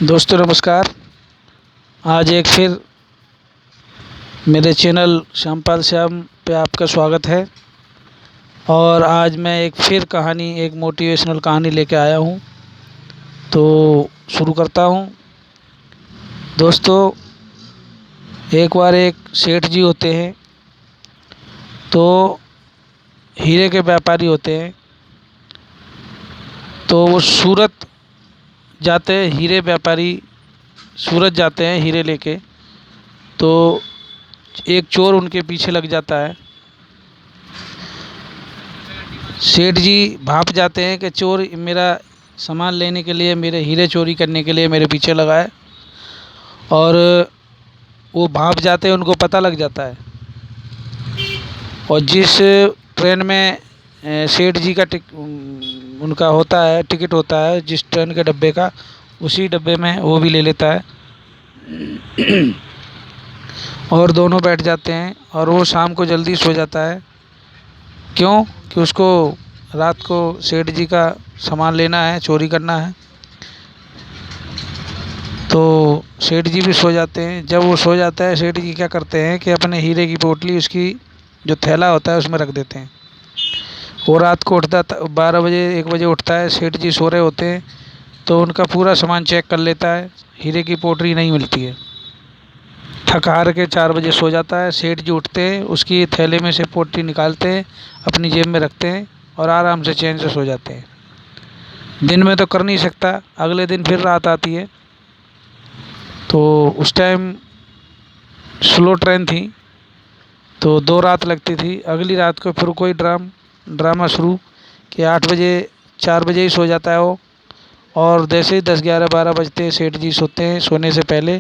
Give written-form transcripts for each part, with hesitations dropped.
दोस्तों नमस्कार। आज एक फिर मेरे चैनल श्यामपाल श्याम पे आपका स्वागत है। और आज मैं एक मोटिवेशनल कहानी लेके आया हूँ, तो शुरू करता हूँ। दोस्तों, एक बार एक सेठ जी होते हैं, तो हीरे के व्यापारी होते हैं। तो वो सूरत जाते हैं, हीरे व्यापारी सूरत जाते हैं हीरे लेके। तो एक चोर उनके पीछे लग जाता है। सेठ जी भांप जाते हैं कि चोर मेरा सामान लेने के लिए, मेरे हीरे चोरी करने के लिए मेरे पीछे लगा है। और वो भांप जाते हैं, उनको पता लग जाता है। और जिस ट्रेन में सेठ जी का उनका होता है, टिकट होता है जिस ट्रेन के डब्बे का, उसी डब्बे में वो भी ले लेता है। और दोनों बैठ जाते हैं और वो शाम को जल्दी सो जाता है। क्यों? कि उसको रात को सेठ जी का सामान लेना है, चोरी करना है। तो सेठ जी भी सो जाते हैं। जब वो सो जाता है, सेठ जी क्या करते हैं कि अपने हीरे की पोटली, उसकी जो थैला होता है उसमें रख देते हैं। वो रात को उठता 12 बजे 1 बजे उठता है, सेठ जी सो रहे होते हैं। तो उनका पूरा सामान चेक कर लेता है, हीरे की पोटली नहीं मिलती है। थक हार के 4 बजे सो जाता है। सेठ जी उठते हैं, उसकी थैले में से पोटली निकालते हैं, अपनी जेब में रखते हैं और आराम से चैन से सो जाते हैं। दिन में तो कर नहीं सकता। अगले दिन फिर रात आती है, तो उस टाइम स्लो ट्रेन थी, तो 2 रात लगती थी। अगली रात को फिर कोई ड्रामा शुरू कि 8 बजे 4 बजे ही सो जाता है वो। और जैसे ही 10 11 12 बजते हैं, सेठ जी सोते हैं। सोने से पहले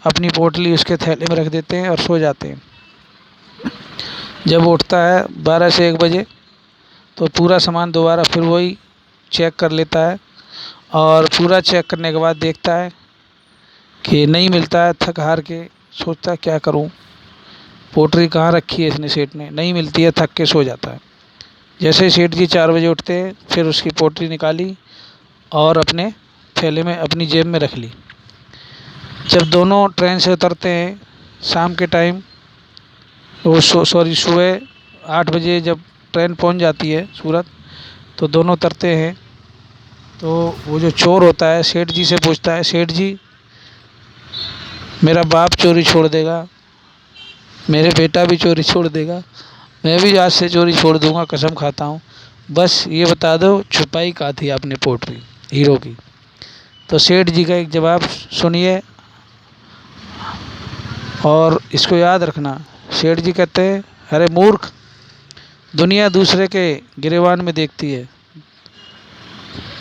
अपनी पोटली उसके थैले में रख देते हैं और सो जाते हैं। जब उठता है 12 से 1 बजे, तो पूरा सामान दोबारा फिर वही चेक कर लेता है। और पूरा चेक करने के बाद देखता है कि नहीं मिलता है। थक हार के सोचता है क्या करूं, पोटली कहाँ रखी है इसने, सेठ ने, नहीं मिलती है। थक के सो जाता है। जैसे ही सेठ जी 4 बजे उठते हैं, फिर उसकी पोटली निकाली और अपने थैले में, अपनी जेब में रख ली। जब दोनों ट्रेन से उतरते हैं शाम के टाइम, वो सुबह 8 बजे जब ट्रेन पहुंच जाती है सूरत, तो दोनों उतरते हैं। तो वो जो चोर होता है सेठ जी से पूछता है, सेठ जी मेरा बाप चोरी छोड़ देगा, मेरे बेटा भी चोरी छोड़ देगा, मैं भी आज से चोरी छोड़ दूंगा, कसम खाता हूँ। बस ये बता दो छुपाई कहाँ थी आपने पोटली हीरो की। तो सेठ जी का एक जवाब सुनिए और इसको याद रखना। सेठ जी कहते हैं, अरे मूर्ख, दुनिया दूसरे के गिरेबान में देखती है,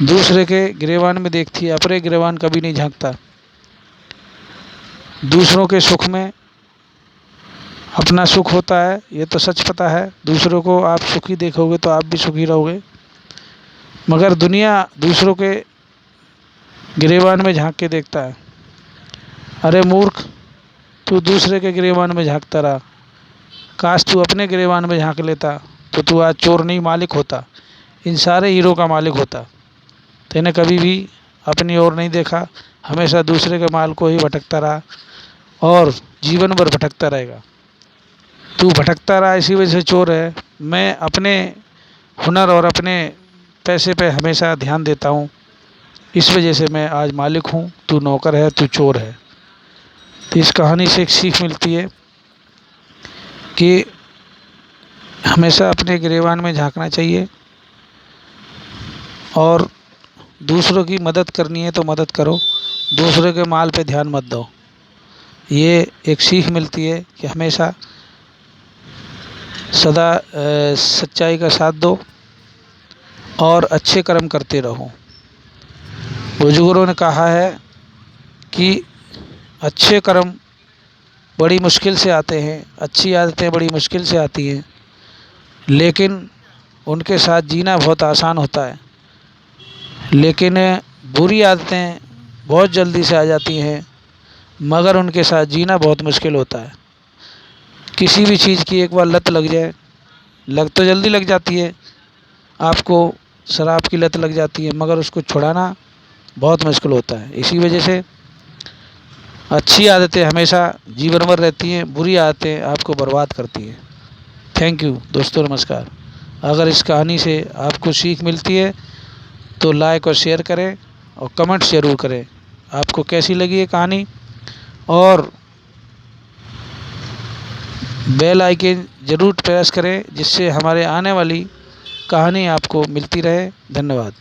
दूसरे के गिरेबान में देखती है, अपने गिरेबान कभी नहीं झांकता। दूसरों के सुख में अपना सुख होता है, ये तो सच पता है। दूसरों को आप सुखी देखोगे तो आप भी सुखी रहोगे। मगर दुनिया दूसरों के गिरेबान में झांक के देखता है। अरे मूर्ख, तू दूसरे के गिरेबान में झांकता रहा। काश तू अपने गिरेबान में झांक लेता, तो तू आज चोर नहीं मालिक होता, इन सारे हीरो का मालिक होता। तेने कभी भी अपनी ओर नहीं देखा, हमेशा दूसरे के माल को ही भटकता रहा और जीवन भर भटकता रहेगा। तू भटकता रहा, इसी वजह से चोर है। मैं अपने हुनर और अपने पैसे पे हमेशा ध्यान देता हूँ, इस वजह से मैं आज मालिक हूँ, तू नौकर है, तू चोर है। तो इस कहानी से एक सीख मिलती है कि हमेशा अपने गिरेबान में झांकना चाहिए और दूसरों की मदद करनी है तो मदद करो, दूसरों के माल पे ध्यान मत दो। ये एक सीख मिलती है कि हमेशा सदा सच्चाई का साथ दो और अच्छे कर्म करते रहो। बुजुर्गों ने कहा है कि अच्छे कर्म बड़ी मुश्किल से आते हैं, अच्छी आदतें बड़ी मुश्किल से आती हैं, लेकिन उनके साथ जीना बहुत आसान होता है। लेकिन बुरी आदतें बहुत जल्दी से आ जाती हैं, मगर उनके साथ जीना बहुत मुश्किल होता है। किसी भी चीज़ की एक बार लत लग जाए, लग तो जल्दी लग जाती है। आपको शराब की लत लग जाती है, मगर उसको छुड़ाना बहुत मुश्किल होता है। इसी वजह से अच्छी आदतें हमेशा जीवन भर रहती हैं, बुरी आदतें आपको बर्बाद करती हैं। थैंक यू दोस्तों, नमस्कार। अगर इस कहानी से आपको सीख मिलती है तो लाइक और शेयर करें और कमेंट ज़रूर करें आपको कैसी लगी ये कहानी, और बेल आइकन ज़रूर प्रेस करें जिससे हमारे आने वाली कहानी आपको मिलती रहे। धन्यवाद।